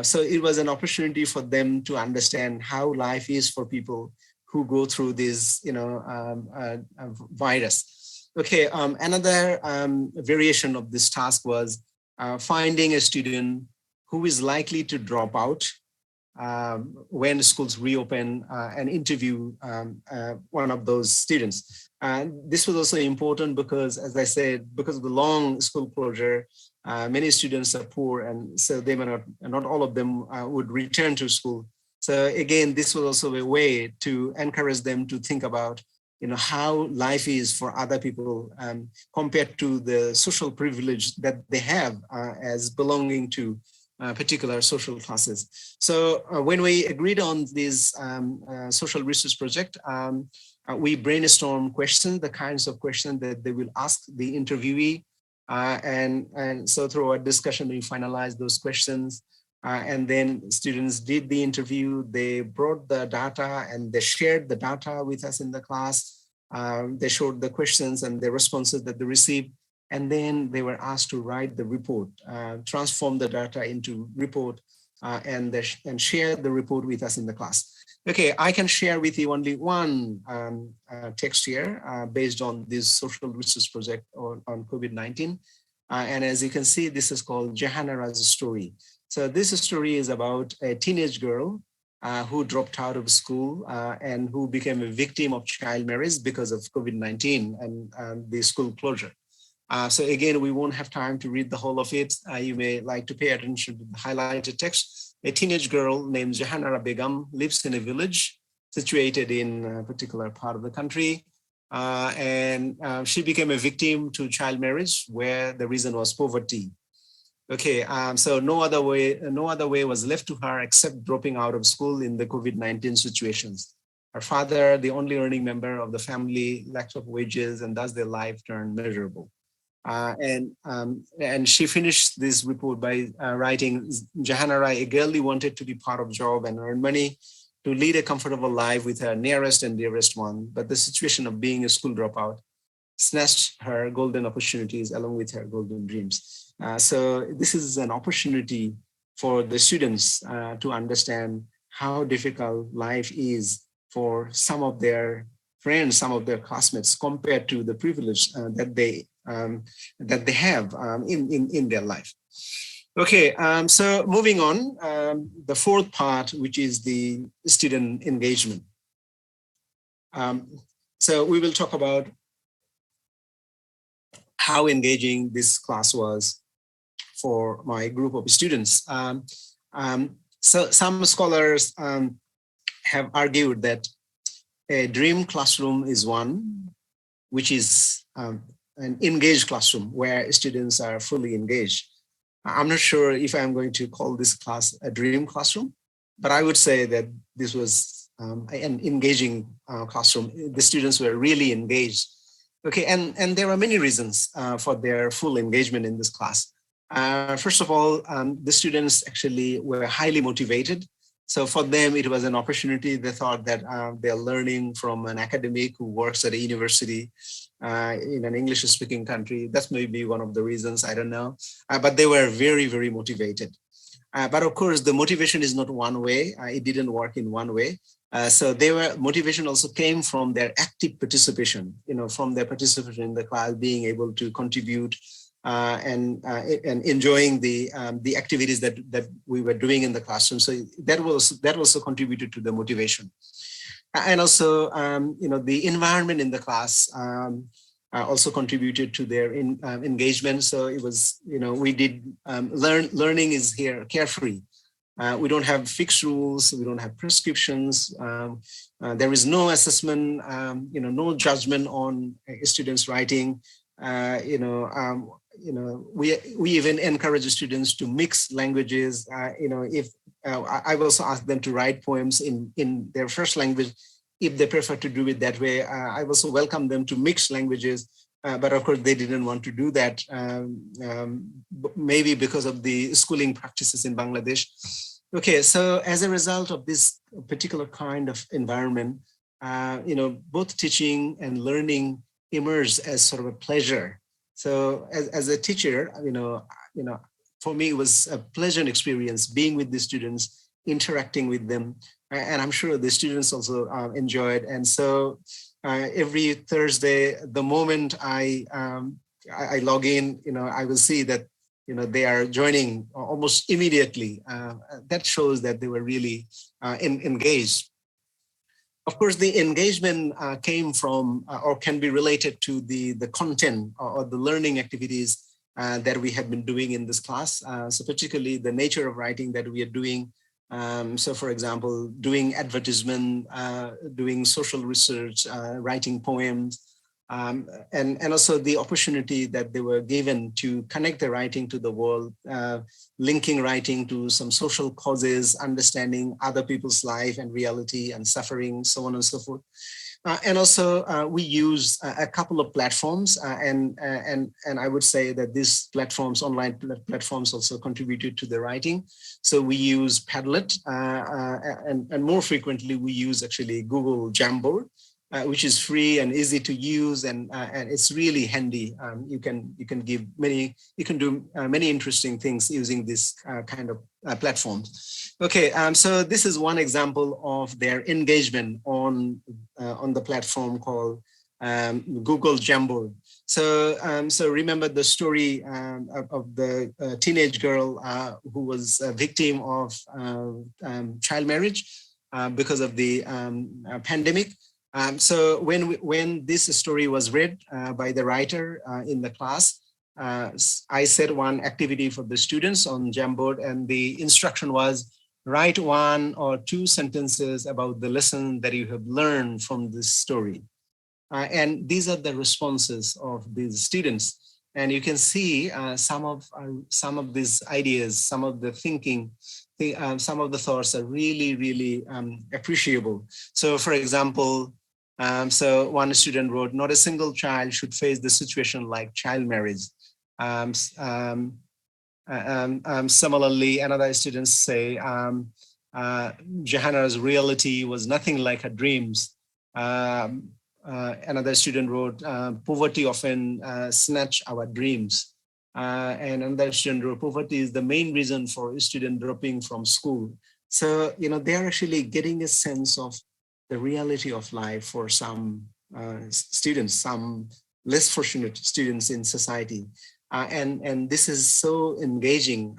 So it was an opportunity for them to understand how life is for people who go through this, virus. Okay, another variation of this task was finding a student who is likely to drop out when schools reopen, and interview one of those students. And this was also important because, as I said, because of the long school closure, many students are poor, and so they may not all of them would return to school. So again, this was also a way to encourage them to think about, how life is for other people compared to the social privilege that they have as belonging to particular social classes. So when we agreed on this social research project, we brainstormed questions, the kinds of questions that they will ask the interviewee. And so through our discussion, we finalized those questions. And then students did the interview, they brought the data and they shared the data with us in the class. They showed the questions and the responses that they received. And then they were asked to write the report, transform the data into report, and share the report with us in the class. Okay, I can share with you only one text here based on this social research project on COVID-19. And as you can see, this is called Jahanara's story. So this story is about a teenage girl who dropped out of school and who became a victim of child marriage because of COVID-19 and the school closure. So again, we won't have time to read the whole of it. You may like to pay attention to the highlighted text. A teenage girl named Jahanara Begum lives in a village situated in a particular part of the country. And she became a victim to child marriage, where the reason was poverty. Okay, so no other way was left to her except dropping out of school in the COVID-19 situations. Her father, the only earning member of the family, lacked of wages, and thus their life turned miserable. And she finished this report by writing, Jahanara eagerly wanted to be part of job and earn money to lead a comfortable life with her nearest and dearest one, but the situation of being a school dropout snatched her golden opportunities along with her golden dreams. So this is an opportunity for the students to understand how difficult life is for some of their friends, some of their classmates, compared to the privilege that they have in their life. Okay, so moving on, the fourth part, which is the student engagement. So we will talk about how engaging this class was for my group of students. So some scholars have argued that a dream classroom is one, which is an engaged classroom where students are fully engaged. I'm not sure if I'm going to call this class a dream classroom, but I would say that this was an engaging classroom. The students were really engaged. Okay, and there are many reasons for their full engagement in this class. First of all, the students actually were highly motivated. So for them, it was an opportunity. They thought that they're learning from an academic who works at a university in an English-speaking country. That may be one of the reasons, I don't know. But they were very, very motivated. But of course, the motivation is not one way. It didn't work in one way. So motivation also came from their active participation, from their participation in the class, being able to contribute and enjoying the activities that we were doing in the classroom. So that also contributed to the motivation. And also, the environment in the class also contributed to their engagement. So it was, we did learning is here carefree. We don't have fixed rules. We don't have prescriptions. There is no assessment, no judgment on students' writing. We even encourage students to mix languages. I've also asked them to write poems in their first language, if they prefer to do it that way. I also welcome them to mix languages, but of course they didn't want to do that, maybe because of the schooling practices in Bangladesh. Okay, so as a result of this particular kind of environment, both teaching and learning emerged as sort of a pleasure. So as a teacher, for me, it was a pleasant experience being with the students, interacting with them. And I'm sure the students also enjoyed. And so every Thursday, the moment I log in, I will see that, they are joining almost immediately. That shows that they were really engaged. Of course, the engagement came from or can be related to the content or the learning activities that we have been doing in this class. So particularly the nature of writing that we are doing. So for example, doing advertisement, doing social research, writing poems, and also the opportunity that they were given to connect the writing to the world, linking writing to some social causes, understanding other people's life and reality and suffering, so on and so forth. And also we use a couple of platforms, and I would say that these platforms, online platforms, also contributed to the writing. So we use Padlet, and more frequently we use actually Google Jamboard, which is free and easy to use, and it's really handy. You can do many interesting things using this kind of platforms. Okay, so this is one example of their engagement on the platform called Google Jamboard. So remember the story of the teenage girl who was a victim of child marriage because of the pandemic. So when this story was read by the writer in the class, I set one activity for the students on Jamboard, and the instruction was write 1 or 2 sentences about the lesson that you have learned from this story. And these are the responses of these students. And you can see some of these ideas, some of the thinking, some of the thoughts are really, really appreciable. So for example, so one student wrote, not a single child should face the situation like child marriage. Similarly, another student say, Johanna's reality was nothing like her dreams. Another student wrote, poverty often snatch our dreams. And another student wrote, poverty is the main reason for a student dropping from school. So, they're actually getting a sense of the reality of life for some students, some less fortunate students in society. And this is so engaging.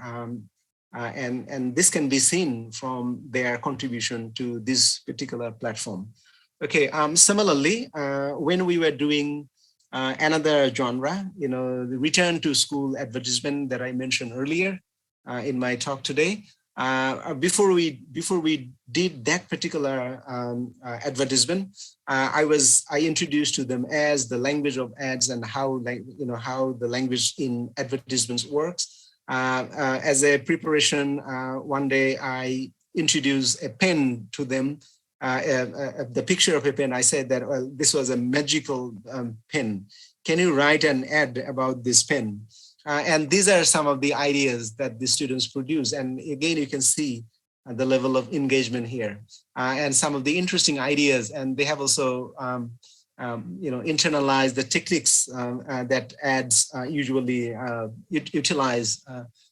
And this can be seen from their contribution to this particular platform. Okay, similarly, when we were doing another genre, the return to school advertisement that I mentioned earlier in my talk today, before we did that particular advertisement, I introduced to them as the language of ads and how the language in advertisements works. As a preparation, one day I introduced a pen to them. The picture of a pen, I said that, well, this was a magical pen. Can you write an ad about this pen? And these are some of the ideas that the students produce. And again, you can see the level of engagement here and some of the interesting ideas. And they have also, internalized the techniques that ads usually utilize.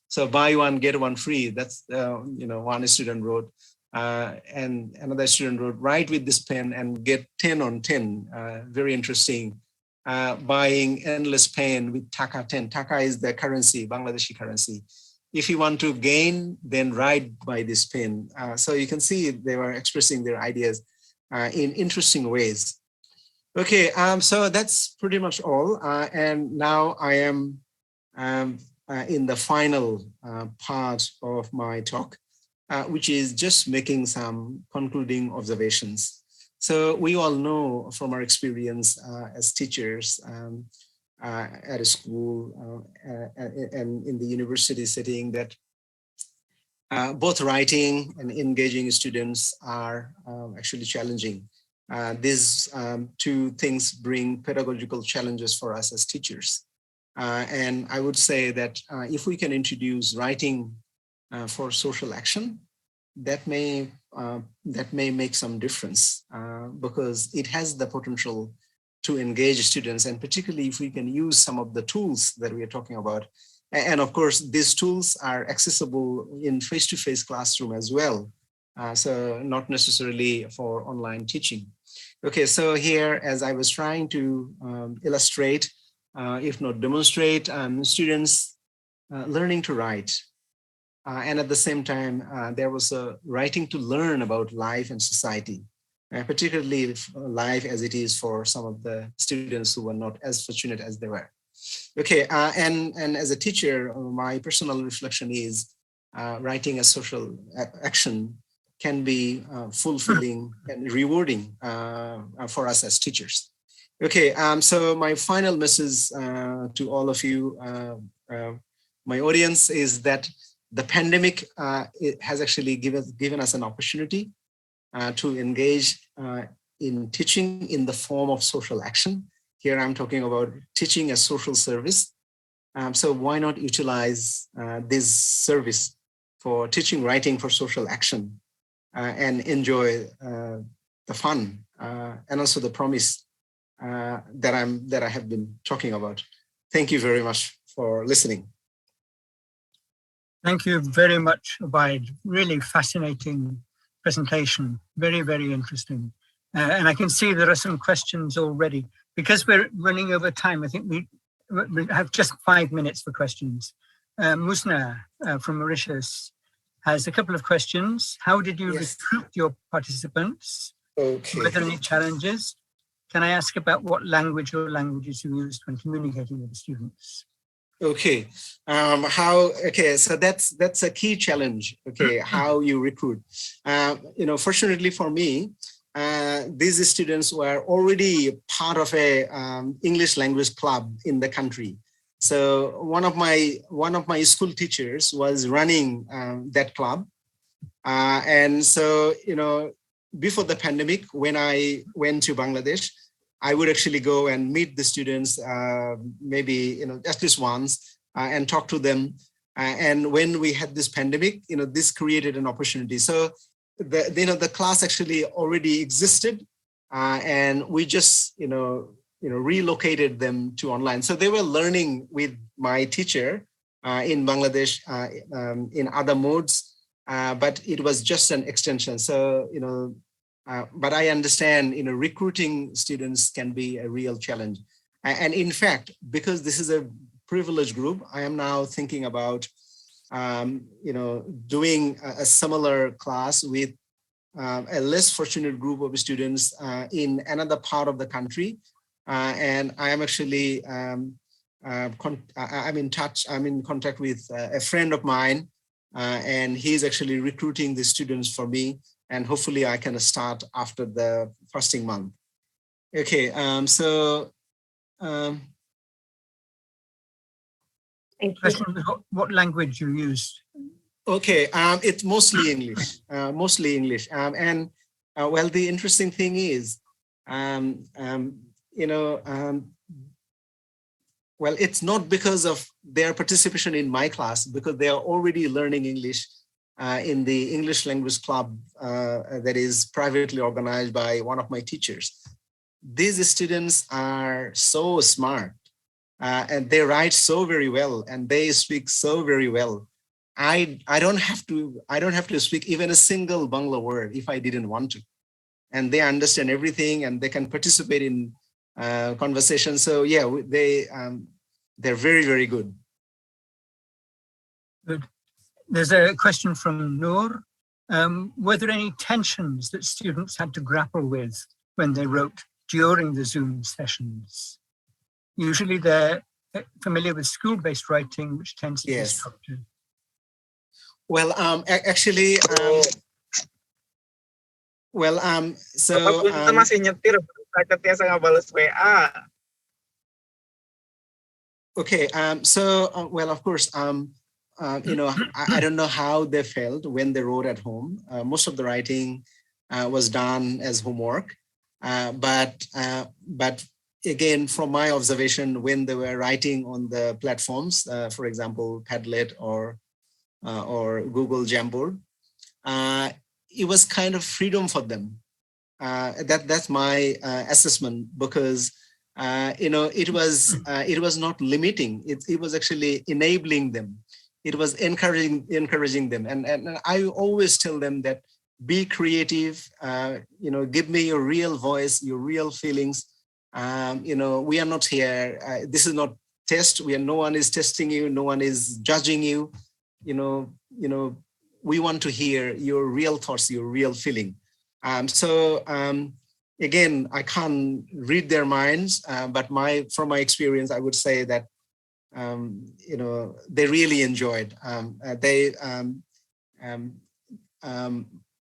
So buy one, get one free. That's, one student wrote. And another student wrote, write with this pen and get 10 on 10. Very interesting. Buying endless pen with Taka 10. Taka is the currency, Bangladeshi currency. If you want to gain, then write by this pen. So you can see they were expressing their ideas in interesting ways. Okay, so that's pretty much all. And now I am in the final part of my talk, which is just making some concluding observations. So we all know from our experience as teachers at a school and in the university setting that both writing and engaging students are actually challenging. These two things bring pedagogical challenges for us as teachers. And I would say that if we can introduce writing for social action, that may make some difference because it has the potential to engage students, and particularly if we can use some of the tools that we are talking about. And of course, these tools are accessible in face-to-face classroom as well. So not necessarily for online teaching. Okay, so here, as I was trying to illustrate, if not demonstrate, students learning to write. And at the same time, there was a writing to learn about life and society, particularly life as it is for some of the students who were not as fortunate as they were. Okay, and as a teacher, my personal reflection is writing a social action can be fulfilling and rewarding for us as teachers. Okay, so my final message to all of you, my audience, is that the pandemic it has actually given us an opportunity to engage in teaching in the form of social action. Here I'm talking about teaching as social service. So why not utilize this service for teaching writing for social action and enjoy the fun and also the promise that I have been talking about. Thank you very much for listening. Thank you very much, Ubaid. Really fascinating presentation. Very, very interesting. And I can see there are some questions already. Because we're running over time, I think we have just 5 minutes for questions. Musna from Mauritius has a couple of questions. How did you recruit your participants? Okay. Were there any challenges? Can I ask about what language or languages you used when communicating with the students? Okay. So that's a key challenge. Okay, how you recruit. Fortunately for me, these students were already part of a English language club in the country. So one of my school teachers was running that club, and so before the pandemic, when I went to Bangladesh, I would actually go and meet the students, maybe at least once, and talk to them. And when we had this pandemic, this created an opportunity. So the class actually already existed, and we just relocated them to online. So they were learning with my teacher in Bangladesh in other modes, but it was just an extension. So but I understand, recruiting students can be a real challenge. And in fact, because this is a privileged group, I am now thinking about, doing a similar class with a less fortunate group of students in another part of the country. And I am actually, I'm in contact with a friend of mine, and he's actually recruiting the students for me. And hopefully I can start after the fasting month. Okay, Thank you. Question was what language you use? Okay, it's mostly English, and well, the interesting thing is, well, it's not because of their participation in my class, because they are already learning English in the English language club that is privately organized by one of my teachers. These students are so smart, and they write so very well, and they speak so very well. I don't have to speak even a single Bangla word if I didn't want to, and they understand everything, and they can participate in conversation. So yeah, they're very, very good. Good. There's a question from Noor. Were there any tensions that students had to grapple with when they wrote during the Zoom sessions? Usually they're familiar with school-based writing, which tends to be structured. Well, actually, masih nyetir, packetnya saya nggak balas WA. Okay, well, of course, I don't know how they felt when they wrote at home. Most of the writing was done as homework, but again, from my observation, when they were writing on the platforms, for example, Padlet or Google Jamboard, it was kind of freedom for them. That's my assessment, because it was not limiting. It was actually enabling them. It was encouraging them. And I always tell them that be creative. Give me your real voice, your real feelings. We are not here. This is not test. No one is testing you. No one is judging you. We want to hear your real thoughts, your real feeling. Again, I can't read their minds, but from my experience, I would say that they really enjoyed.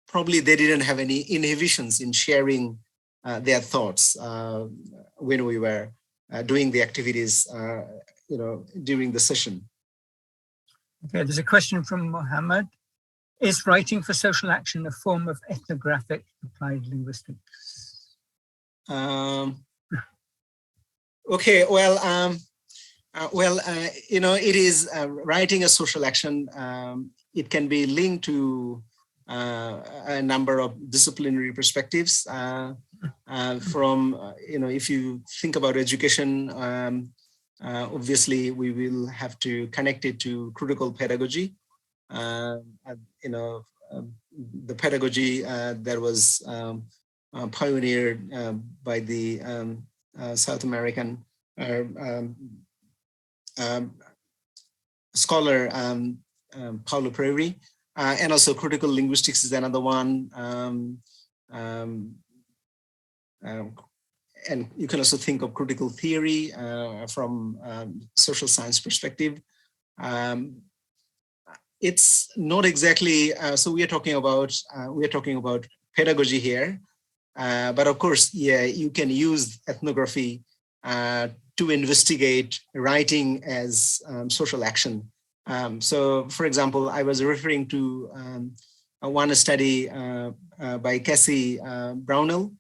Probably they didn't have any inhibitions in sharing their thoughts when we were doing the activities, during the session. Okay, there's a question from Mohammed. Is writing for social action a form of ethnographic applied linguistics? Okay, well, it is writing a social action. It can be linked to a number of disciplinary perspectives. From, if you think about education, obviously we will have to connect it to critical pedagogy. The pedagogy that was pioneered by the South American scholar Paulo Freire, and also critical linguistics is another one. and you can also think of critical theory from social science perspective. It's not exactly, so we are talking about pedagogy here, but of course, yeah, you can use ethnography to investigate writing as social action. So for example, I was referring to one study by Cassie Brownell,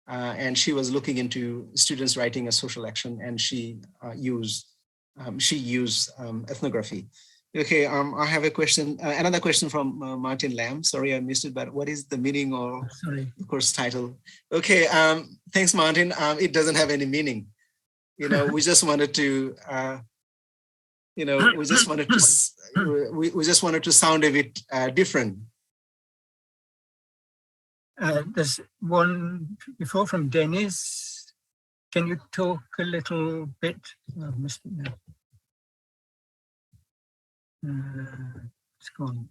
and she was looking into students writing a social action, and she used ethnography. Okay, I have a question, another question from Martin Lamb. Sorry, I missed it, but what is the meaning of the course title? Okay, thanks, Martin. It doesn't have any meaning. You know, we just wanted to, we just wanted to sound a bit different. There's one before from Dennis. Can you talk a little bit? Oh, I missed it now. It's gone.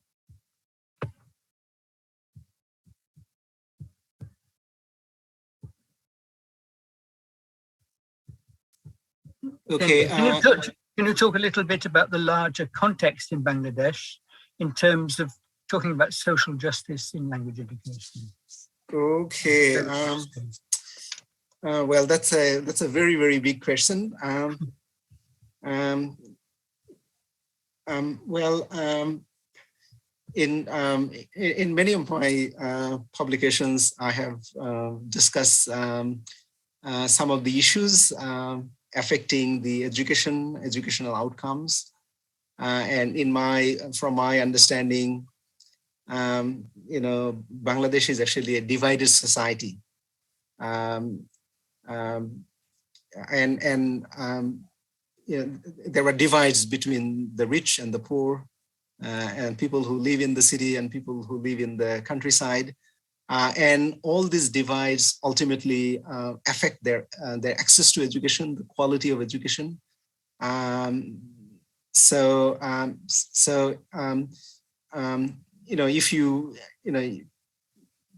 Okay. Can you talk a little bit about the larger context in Bangladesh in terms of talking about social justice in language education? Okay. Well, that's a very, very big question. In many of my publications, I have discussed some of the issues affecting the educational outcomes, and from my understanding, Bangladesh is actually a divided society, there are divides between the rich and the poor, and people who live in the city and people who live in the countryside, and all these divides ultimately affect their access to education, the quality of education. If you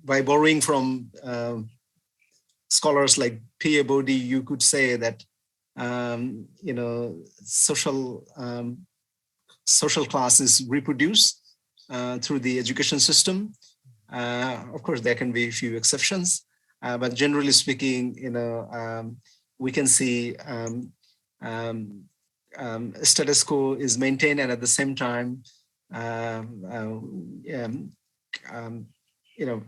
by borrowing from scholars like P.A. Bodhi, you could say that social classes reproduce through the education system. Of course, there can be a few exceptions, but generally speaking, we can see status quo is maintained, and at the same time,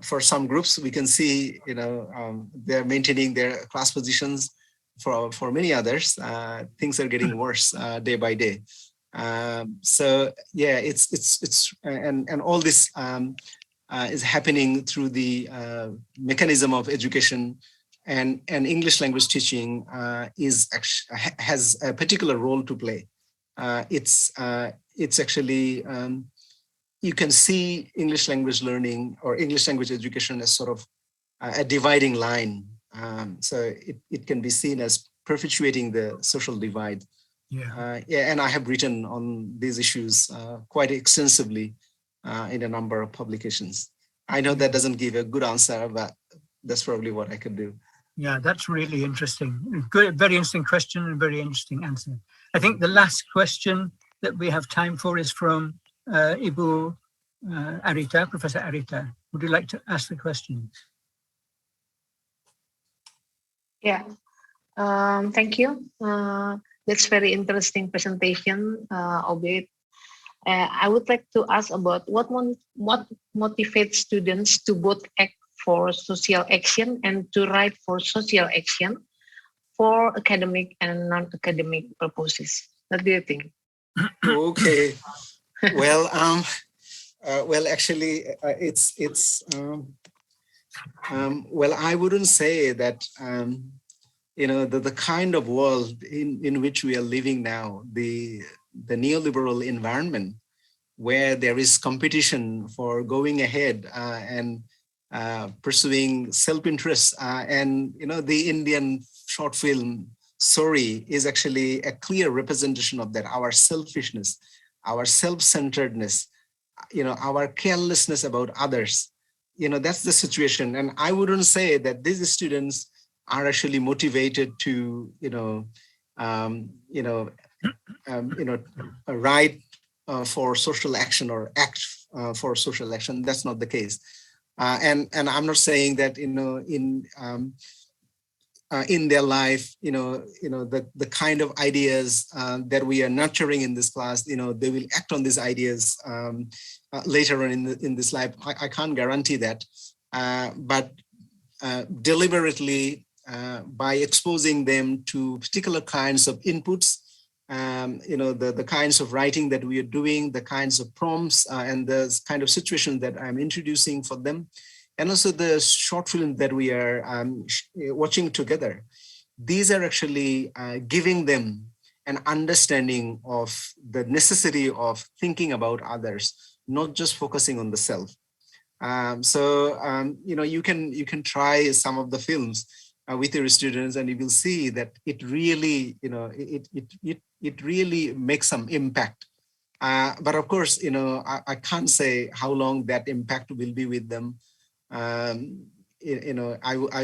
for some groups, we can see, they're maintaining their class positions. For many others, things are getting worse day by day. So yeah, it's and all this is happening through the mechanism of education, and English language teaching has a particular role to play. It's actually you can see English language learning or English language education as sort of a dividing line. So it can be seen as perpetuating the social divide. Yeah, and I have written on these issues quite extensively in a number of publications. I know that doesn't give a good answer, but that's probably what I could do. Yeah, that's really interesting. Good, very interesting question and very interesting answer. I think the last question that we have time for is from Ibu Arita, Professor Arita. Would you like to ask the question? Yeah, thank you. That's very interesting presentation, Obed. I would like to ask about what motivates students to both act for social action and to write for social action for academic and non-academic purposes. What do you think? Okay. Well, actually, well, I wouldn't say that the kind of world in which we are living now, the neoliberal environment where there is competition for going ahead and pursuing self-interest, and the Indian short film Sorry is actually a clear representation of that. Our selfishness, our self-centeredness, our carelessness about others, that's the situation. And I wouldn't say that these students are actually motivated to, write for social action or act for social action. That's not the case. And I'm not saying that, in their life, the kind of ideas that we are nurturing in this class, they will act on these ideas later on in this life. I can't guarantee that, but deliberately, by exposing them to particular kinds of inputs, the kinds of writing that we are doing, the kinds of prompts, and the kind of situation that I'm introducing for them, and also the short film that we are watching together. These are actually giving them an understanding of the necessity of thinking about others, not just focusing on the self. You can try some of the films with your students, and you will see that it really, it really makes some impact. But of course, I can't say how long that impact will be with them. I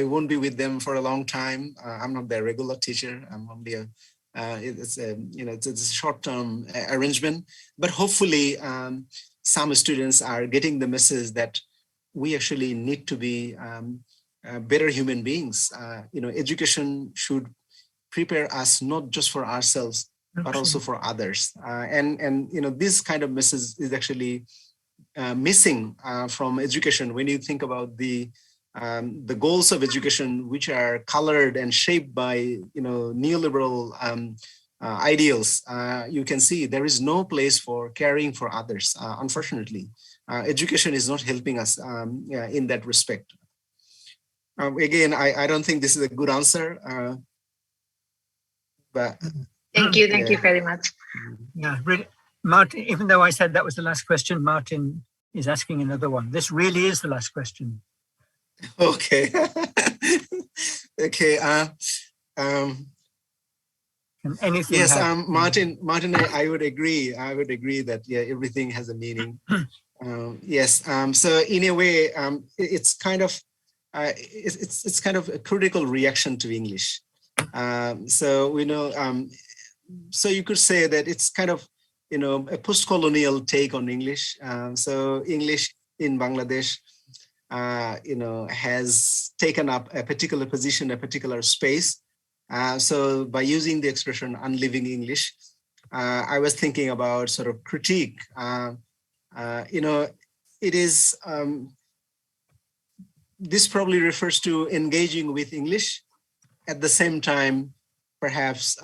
won't be with them for a long time. I'm not their regular teacher. I'm only it's a short-term arrangement. But hopefully, some students are getting the message that we actually need to be better human beings. Education should prepare us not just for ourselves, but also for others. This kind of message is actually missing from education when you think about the goals of education, which are colored and shaped by neoliberal ideals. You can see there is no place for caring for others. Unfortunately, education is not helping us in that respect. Again, I don't think this is a good answer, but thank you very much. Yeah, really, Martin, even though I said that was the last question, Martin is asking another one. This really is the last question. Okay. Okay. Can anything yes, have, Martin, I would agree. I would agree that, yeah, everything has a meaning. Yes. So in a way, it's kind of it's kind of a critical reaction to English. So we know. So you could say that it's kind of a post-colonial take on English. So English in Bangladesh, has taken up a particular position, a particular space. So by using the expression unliving English, I was thinking about sort of critique. It is, this probably refers to engaging with English, at the same time, perhaps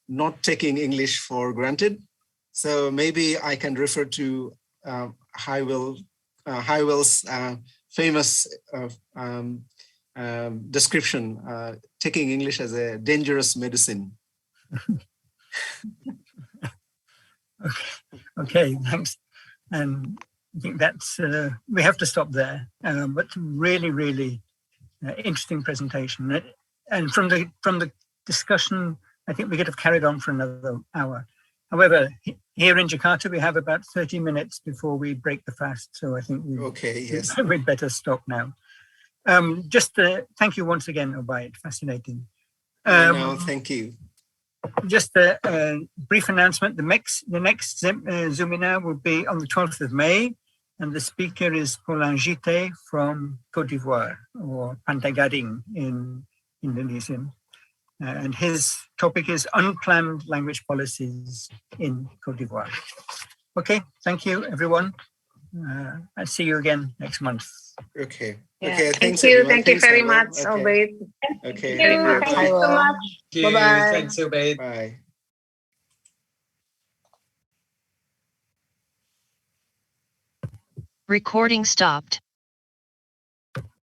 not taking English for granted. So maybe I can refer to Hywell's famous description, taking English as a dangerous medicine. okay, thanks. And I think that's, we have to stop there, but really, really interesting presentation. And from the discussion, I think we could have carried on for another hour. However, here in Jakarta, we have about 30 minutes before we break the fast. So I think we'd better stop now. Just thank you once again, Obaid. Fascinating. No, thank you. Just a brief announcement. The next Zoominar will be on the 12th of May. And the speaker is Paulin Gite from Côte d'Ivoire, or Pantai Gading in Indonesian. And his topic is unplanned language policies in Côte d'Ivoire. Okay, thank you, everyone. I'll see you again next month. Okay. Yeah. Okay. Thank you. Thank you very much, Obaid. Okay. Thank you so much. Bye-bye. Thanks, Obaid. Bye. Recording stopped.